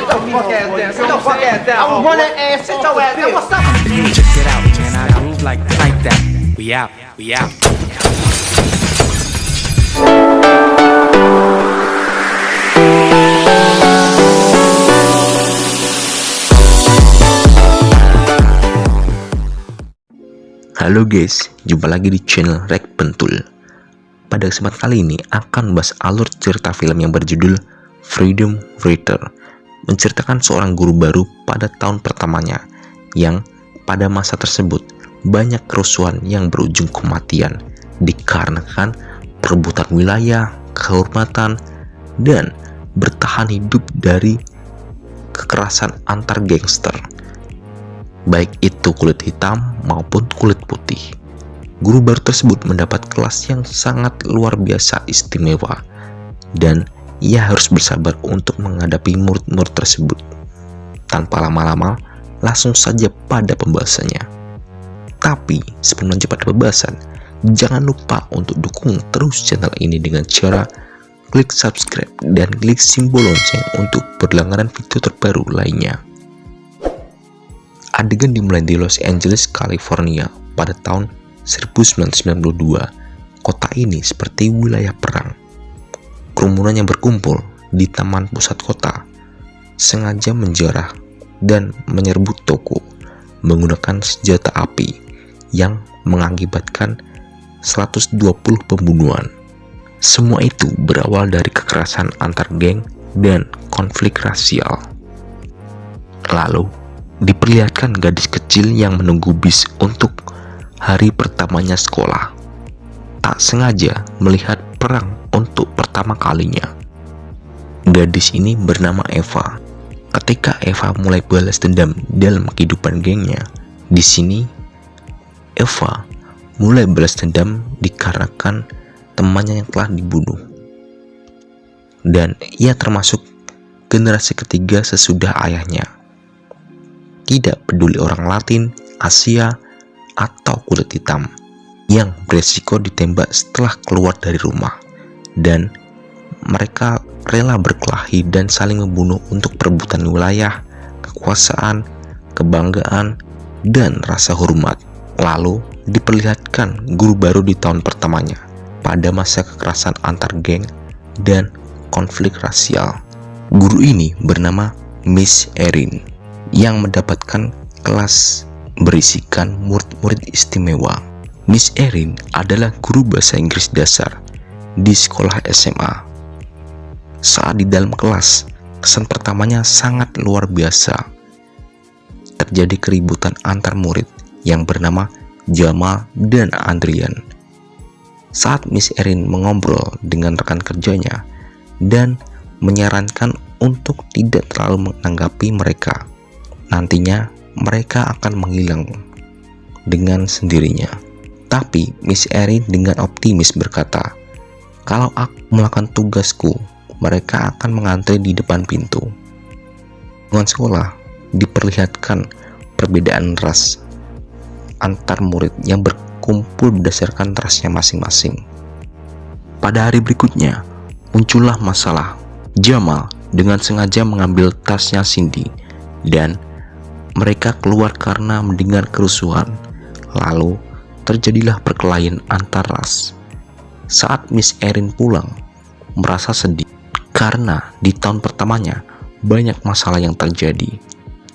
Sit the fuck ass down. Sit the fuck ass down. I'm running ass. Sit your ass down. What's up? Check it out, man. I groove like that. We out. We out. Halo guys, jumpa lagi di channel Rek Pentul. Pada kesempatan kali ini akan bahas alur cerita film yang berjudul Freedom Fighter, menceritakan seorang guru baru pada tahun pertamanya yang pada masa tersebut banyak kerusuhan yang berujung kematian dikarenakan perebutan wilayah, kehormatan, dan bertahan hidup dari kekerasan antar gangster, baik itu kulit hitam maupun kulit putih. Guru baru tersebut mendapat kelas yang sangat luar biasa istimewa, dan ia harus bersabar untuk menghadapi murid-murid tersebut. Tanpa lama-lama, langsung saja pada pembahasannya. Tapi sebelum lanjut pada pembahasan, jangan lupa untuk dukung terus channel ini dengan cara klik subscribe dan klik simbol lonceng untuk berlangganan video terbaru lainnya. Adegan dimulai di Los Angeles, California pada tahun 1992. Kota ini seperti wilayah perang. Kerumunan yang berkumpul di taman pusat kota sengaja menjarah dan menyerbu toko menggunakan senjata api yang mengakibatkan 120 pembunuhan. Semua itu berawal dari kekerasan antar geng dan konflik rasial. Lalu diperlihatkan gadis kecil yang menunggu bis untuk hari pertamanya sekolah. Tak sengaja melihat perang untuk pertama kalinya. Gadis ini bernama Eva. Ketika Eva mulai balas dendam dalam kehidupan gengnya, di sini Eva mulai balas dendam dikarenakan temannya yang telah dibunuh. Dan ia termasuk generasi ketiga sesudah ayahnya. Tidak peduli orang Latin, Asia, atau kulit hitam yang beresiko ditembak setelah keluar dari rumah, dan mereka rela berkelahi dan saling membunuh untuk perebutan wilayah, kekuasaan, kebanggaan, dan rasa hormat. Lalu diperlihatkan guru baru di tahun pertamanya pada masa kekerasan antar geng dan konflik rasial. Guru ini bernama Miss Erin yang mendapatkan kelas berisikan murid-murid istimewa. Miss Erin adalah guru bahasa Inggris dasar di sekolah SMA. Saat di dalam kelas, kesan pertamanya sangat luar biasa. Terjadi keributan antar murid yang bernama Jamal dan Adrian. Saat Miss Erin mengobrol dengan rekan kerjanya dan menyarankan untuk tidak terlalu menanggapi mereka, nantinya mereka akan menghilang dengan sendirinya. Tapi Miss Erin dengan optimis berkata, kalau aku melakukan tugasku, mereka akan mengantri di depan pintu. Dengan sekolah diperlihatkan perbedaan ras antar murid yang berkumpul berdasarkan rasnya masing-masing. Pada hari berikutnya, muncullah masalah. Jamal dengan sengaja mengambil tasnya Cindy, dan mereka keluar karena mendengar kerusuhan. Lalu terjadilah perkelahian antar ras. Saat Miss Erin pulang, merasa sedih karena di tahun pertamanya banyak masalah yang terjadi.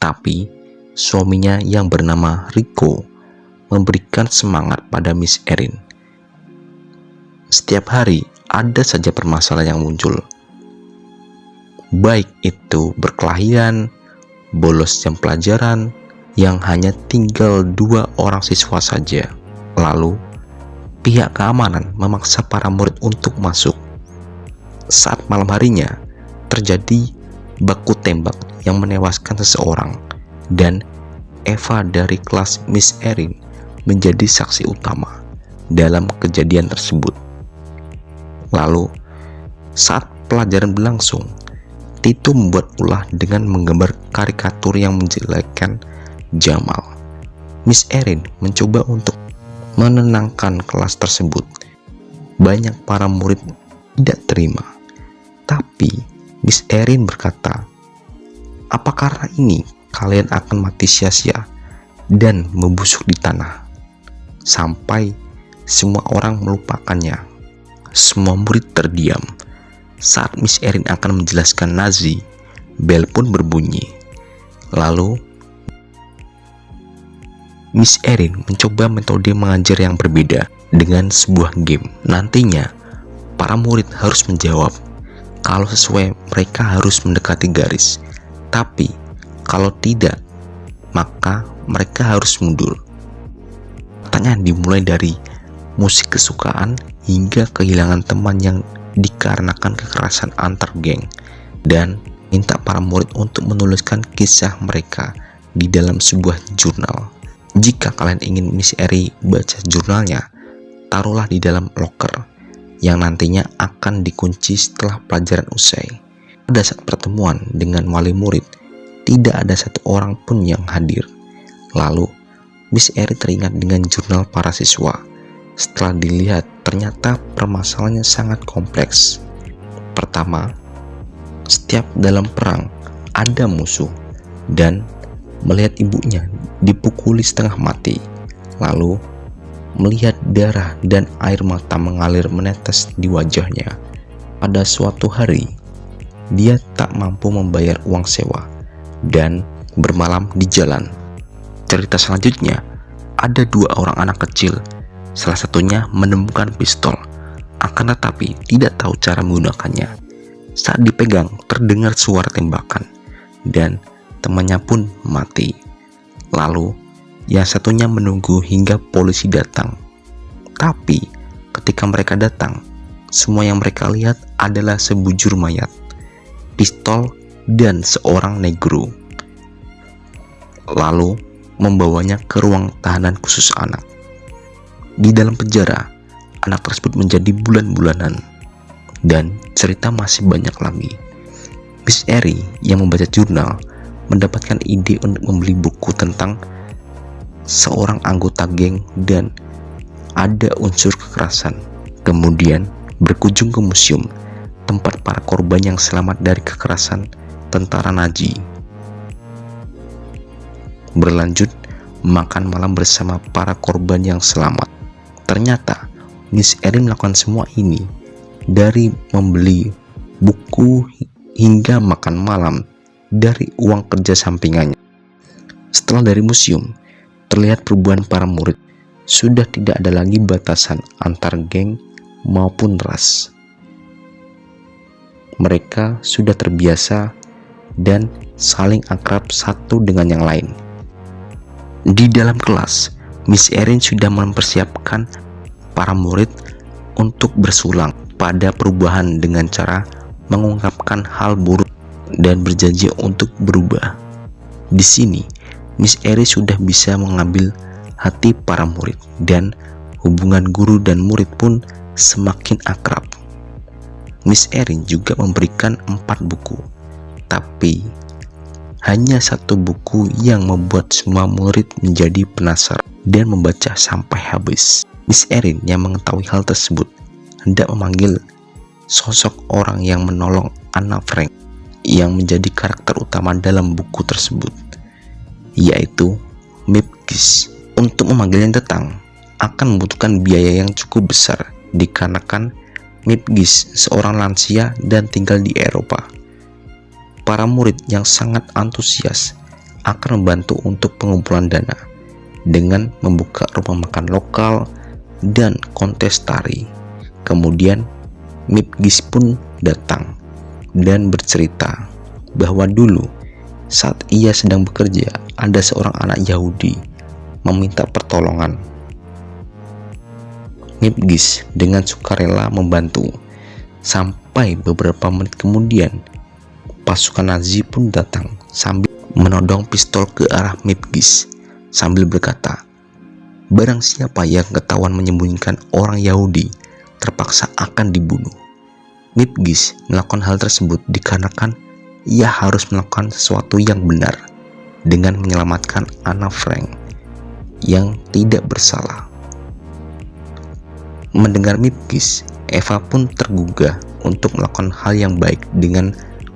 Tapi suaminya yang bernama Rico memberikan semangat pada Miss Erin. Setiap hari ada saja permasalahan yang muncul, baik itu perkelahian, bolos jam pelajaran yang hanya tinggal 2 orang siswa saja. Lalu pihak keamanan memaksa para murid untuk masuk. Saat malam harinya terjadi baku tembak yang menewaskan seseorang, dan Eva dari kelas Miss Erin menjadi saksi utama dalam kejadian tersebut. Lalu saat pelajaran berlangsung, Tito membuat ulah dengan menggambar karikatur yang menjelekkan Jamal. Miss Erin mencoba untuk menenangkan kelas tersebut. Banyak para murid tidak terima, tapi Miss Erin berkata, Apa karena ini kalian akan mati sia-sia dan membusuk di tanah sampai semua orang melupakannya? Semua murid terdiam. Saat Miss Erin akan menjelaskan Nazi, bel pun berbunyi. Lalu Miss Erin mencoba metode mengajar yang berbeda dengan sebuah game. Nantinya para murid harus menjawab. Kalau sesuai, mereka harus mendekati garis. Tapi kalau tidak, maka mereka harus mundur. Pertanyaan dimulai dari musik kesukaan hingga kehilangan teman yang dikarenakan kekerasan antar geng, dan minta para murid untuk menuliskan kisah mereka di dalam sebuah jurnal. Jika kalian ingin Miss Erin baca jurnalnya, taruhlah di dalam loker yang nantinya akan dikunci setelah pelajaran usai. Pada saat pertemuan dengan wali murid, tidak ada satu orang pun yang hadir. Lalu Miss Erin teringat dengan jurnal para siswa. Setelah dilihat, ternyata permasalahannya sangat kompleks. Pertama, setiap dalam perang ada musuh, dan melihat ibunya dipukuli setengah mati, lalu melihat darah dan air mata mengalir menetes di wajahnya. Pada suatu hari, dia tak mampu membayar uang sewa dan bermalam di jalan. Cerita selanjutnya, ada dua orang anak kecil. Salah satunya menemukan pistol, akan tetapi tidak tahu cara menggunakannya. Saat dipegang, terdengar suara tembakan, dan temannya pun mati. Lalu, yang satunya menunggu hingga polisi datang. Tapi, ketika mereka datang, semua yang mereka lihat adalah sebujur mayat, pistol, dan seorang negro. Lalu, membawanya ke ruang tahanan khusus anak. Di dalam penjara, anak tersebut menjadi bulan-bulanan, dan cerita masih banyak lagi. Miss Erin yang membaca jurnal mendapatkan ide untuk membeli buku tentang seorang anggota geng dan ada unsur kekerasan. Kemudian berkunjung ke museum tempat para korban yang selamat dari kekerasan tentara Nazi. Berlanjut makan malam bersama para korban yang selamat. Ternyata Miss Erin melakukan semua ini, dari membeli buku hingga makan malam, dari uang kerja sampingannya. Setelah dari museum, terlihat perubahan para murid. Sudah tidak ada lagi batasan antar geng maupun ras. Mereka sudah terbiasa dan saling akrab satu dengan yang lain. Di dalam kelas, Miss Erin sudah mempersiapkan para murid untuk bersulang pada perubahan dengan cara mengungkapkan hal buruk dan berjanji untuk berubah. Di sini, Miss Erin sudah bisa mengambil hati para murid, dan hubungan guru dan murid pun semakin akrab. Miss Erin juga memberikan 4 buku, tapi hanya satu buku yang membuat semua murid menjadi penasaran dan membaca sampai habis. Miss Erin yang mengetahui hal tersebut hendak memanggil sosok orang yang menolong Anna Frank yang menjadi karakter utama dalam buku tersebut, yaitu Mipgis. Untuk memanggilnya datang akan membutuhkan biaya yang cukup besar dikarenakan Mipgis seorang lansia dan tinggal di Eropa. Para murid yang sangat antusias akan membantu untuk pengumpulan dana dengan membuka rumah makan lokal dan kontes tari. Kemudian Mipgis pun datang dan bercerita bahwa dulu saat ia sedang bekerja, ada seorang anak Yahudi meminta pertolongan. Mipgis dengan sukarela membantu. Sampai beberapa menit kemudian, pasukan Nazi pun datang sambil menodong pistol ke arah Mipgis sambil berkata, "Barang siapa yang ketahuan menyembunyikan orang Yahudi terpaksa akan dibunuh." Mipgis melakukan hal tersebut dikarenakan ia harus melakukan sesuatu yang benar dengan menyelamatkan Anna Frank yang tidak bersalah. Mendengar Mipgis, Eva pun tergugah untuk melakukan hal yang baik dengan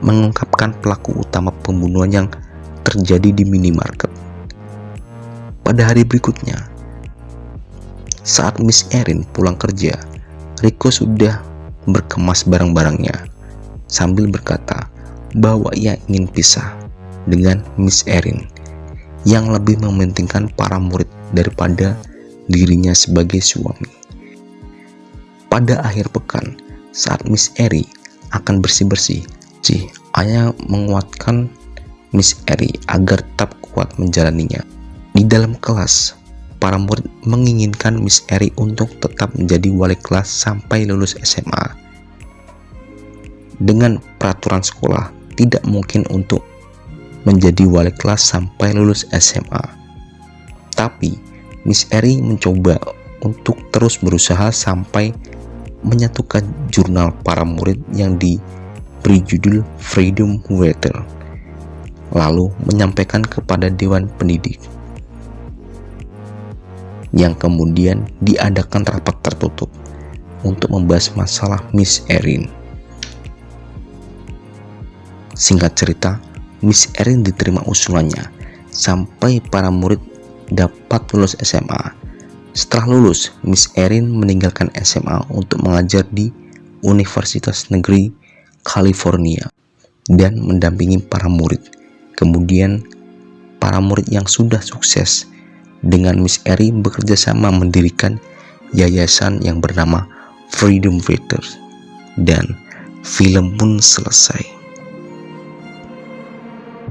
mengungkapkan pelaku utama pembunuhan yang terjadi di minimarket. Pada hari berikutnya, saat Miss Erin pulang kerja, Rico sudah berkemas barang-barangnya sambil berkata bahwa ia ingin pisah dengan Miss Erin yang lebih mementingkan para murid daripada dirinya sebagai suami. Pada akhir pekan, saat Miss Erin akan bersih-bersih, ayah menguatkan Miss Erin agar tetap kuat menjalaninya. Di dalam kelas, para murid menginginkan Miss Erin untuk tetap menjadi wali kelas sampai lulus SMA. Dengan peraturan sekolah, tidak mungkin untuk menjadi wali kelas sampai lulus SMA. Tapi Miss Erin mencoba untuk terus berusaha sampai menyatukan jurnal para murid yang diberi judul Freedom Writer, lalu menyampaikan kepada Dewan Pendidik, yang kemudian diadakan rapat tertutup untuk membahas masalah Miss Erin. Singkat cerita, Miss Erin diterima usulannya sampai para murid dapat lulus SMA. Setelah lulus, Miss Erin meninggalkan SMA untuk mengajar di Universitas Negeri California dan mendampingi para murid. Kemudian, para murid yang sudah sukses dengan Miss Erin bekerja sama mendirikan yayasan yang bernama Freedom Writers, dan film pun selesai.